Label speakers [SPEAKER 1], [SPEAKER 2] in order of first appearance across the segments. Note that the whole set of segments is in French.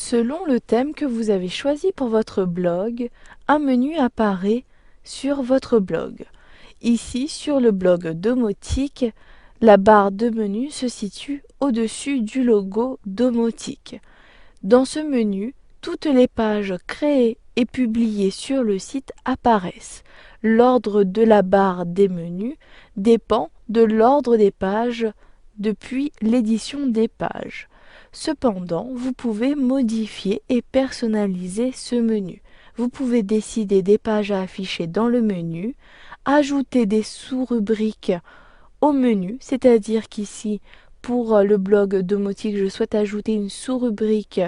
[SPEAKER 1] Selon le thème que vous avez choisi pour votre blog, un menu apparaît sur votre blog. Ici, sur le blog Domotique, la barre de menu se situe au-dessus du logo Domotique. Dans ce menu, toutes les pages créées et publiées sur le site apparaissent. L'ordre de la barre des menus dépend de l'ordre des pages depuis l'édition des pages. Cependant, vous pouvez modifier et personnaliser ce menu. Vous pouvez décider des pages à afficher dans le menu, ajouter des sous-rubriques au menu, c'est-à-dire qu'ici, pour le blog Domotique, je souhaite ajouter une sous-rubrique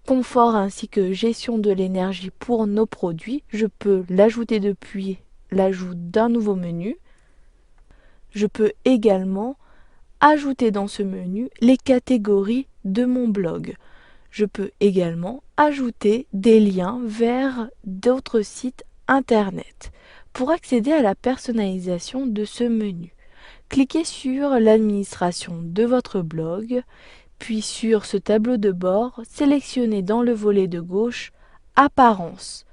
[SPEAKER 1] confort ainsi que gestion de l'énergie pour nos produits. Je peux l'ajouter depuis l'ajout d'un nouveau menu. Je peux également ajouter dans ce menu les catégories de mon blog. Je peux également ajouter des liens vers d'autres sites internet. Pour accéder à la personnalisation de ce menu, cliquez sur l'administration de votre blog, puis sur ce tableau de bord, sélectionnez dans le volet de gauche Apparence.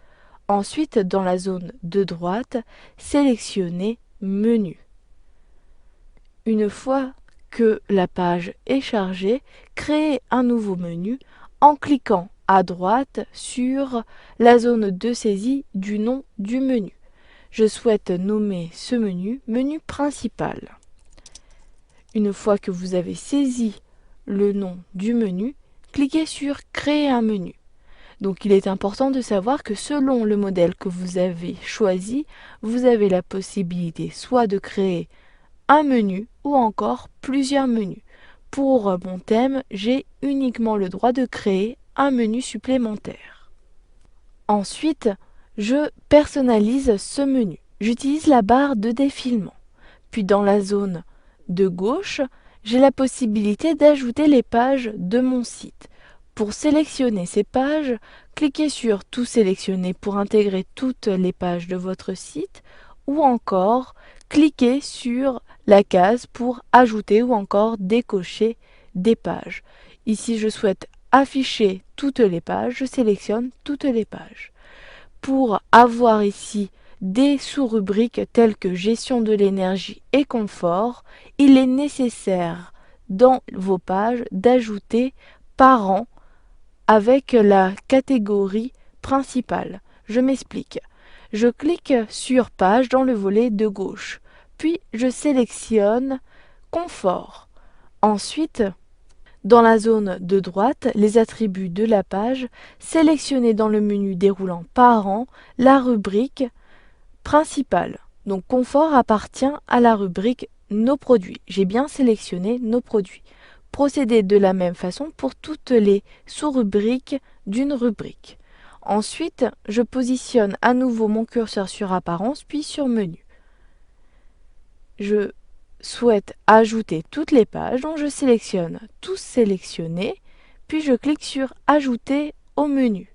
[SPEAKER 1] Ensuite, dans la zone de droite, sélectionnez Menu. Une fois que la page est chargée, créez un nouveau menu en cliquant à droite sur la zone de saisie du nom du menu. Je souhaite nommer ce menu Menu principal. Une fois que vous avez saisi le nom du menu, cliquez sur Créer un menu. Donc il est important de savoir que selon le modèle que vous avez choisi, vous avez la possibilité soit de créer un menu ou encore plusieurs menus. Pour mon thème, j'ai uniquement le droit de créer un menu supplémentaire. Ensuite, je personnalise ce menu. J'utilise la barre de défilement. Puis dans la zone de gauche, j'ai la possibilité d'ajouter les pages de mon site. Pour sélectionner ces pages, cliquez sur Tout sélectionner pour intégrer toutes les pages de votre site ou encore cliquez sur la case pour ajouter ou encore décocher des pages. Ici, je souhaite afficher toutes les pages, je sélectionne toutes les pages. Pour avoir ici des sous-rubriques telles que gestion de l'énergie et confort, il est nécessaire dans vos pages d'ajouter parents avec la catégorie principale. Je m'explique. Je clique sur Page dans le volet de gauche, puis je sélectionne Confort. Ensuite, dans la zone de droite, les attributs de la page, sélectionnez dans le menu déroulant Parents la rubrique principale. Donc Confort appartient à la rubrique Nos produits. J'ai bien sélectionné Nos produits. Procédez de la même façon pour toutes les sous-rubriques d'une rubrique. Ensuite, je positionne à nouveau mon curseur sur Apparence puis sur Menu. Je souhaite ajouter toutes les pages, donc je sélectionne Tous sélectionnés, puis je clique sur Ajouter au menu.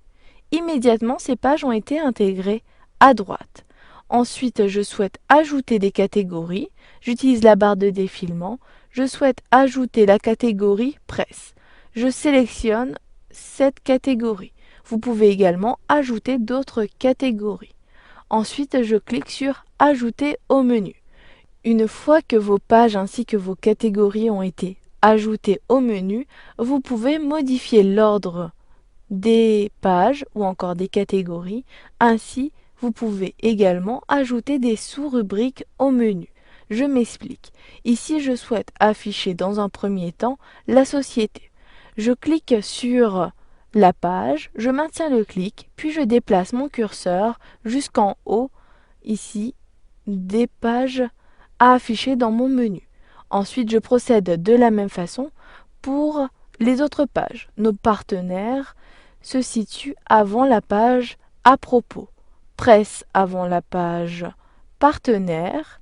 [SPEAKER 1] Immédiatement, ces pages ont été intégrées à droite. Ensuite, je souhaite ajouter des catégories. J'utilise la barre de défilement. Je souhaite ajouter la catégorie Presse. Je sélectionne cette catégorie. Vous pouvez également ajouter d'autres catégories. Ensuite, je clique sur Ajouter au menu. Une fois que vos pages ainsi que vos catégories ont été ajoutées au menu, vous pouvez modifier l'ordre des pages ou encore des catégories. Ainsi, vous pouvez également ajouter des sous-rubriques au menu. Je m'explique. Ici, je souhaite afficher dans un premier temps la société. Je clique sur la page, je maintiens le clic, puis je déplace mon curseur jusqu'en haut, ici, des pages à afficher dans mon menu. Ensuite, je procède de la même façon pour les autres pages. Nos partenaires se situent avant la page à propos, Presse avant la page partenaire.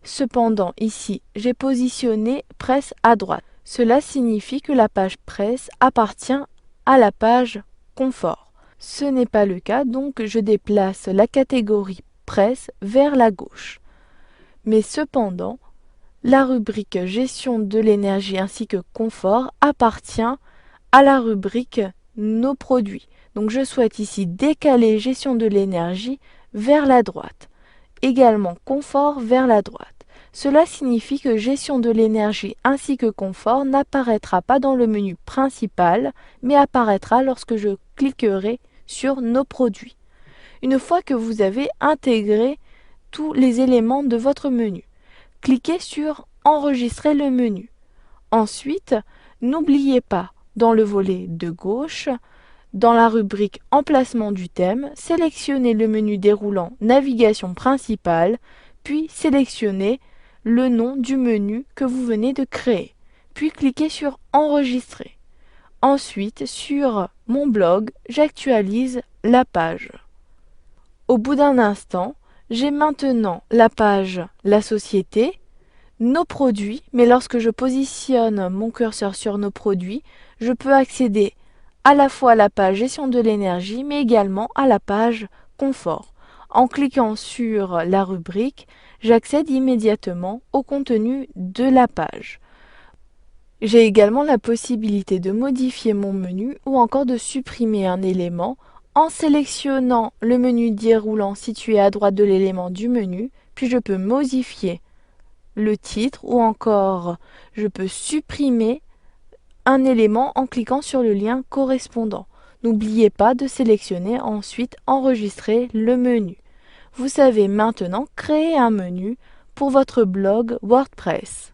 [SPEAKER 1] Cependant, ici, j'ai positionné Presse à droite. Cela signifie que la page Presse appartient à la page Confort. Ce n'est pas le cas, donc je déplace la catégorie Presse vers la gauche. Mais cependant, la rubrique Gestion de l'énergie ainsi que Confort appartient à la rubrique nos produits. Donc je souhaite ici décaler gestion de l'énergie vers la droite. Également confort vers la droite. Cela signifie que gestion de l'énergie ainsi que confort n'apparaîtra pas dans le menu principal, mais apparaîtra lorsque je cliquerai sur nos produits. Une fois que vous avez intégré tous les éléments de votre menu, cliquez sur enregistrer le menu. Ensuite, n'oubliez pas, dans le volet de gauche, dans la rubrique Emplacement du thème, sélectionnez le menu déroulant Navigation principale, puis sélectionnez le nom du menu que vous venez de créer, puis cliquez sur Enregistrer. Ensuite, sur Mon blog, j'actualise la page. Au bout d'un instant, j'ai maintenant la page La société, nos produits, mais lorsque je positionne mon curseur sur nos produits, je peux accéder à la fois à la page gestion de l'énergie, mais également à la page confort. En cliquant sur la rubrique, j'accède immédiatement au contenu de la page. J'ai également la possibilité de modifier mon menu ou encore de supprimer un élément en sélectionnant le menu déroulant situé à droite de l'élément du menu, puis je peux modifier le titre ou encore je peux supprimer un élément en cliquant sur le lien correspondant. N'oubliez pas de sélectionner ensuite Enregistrer le menu. Vous savez maintenant créer un menu pour votre blog WordPress.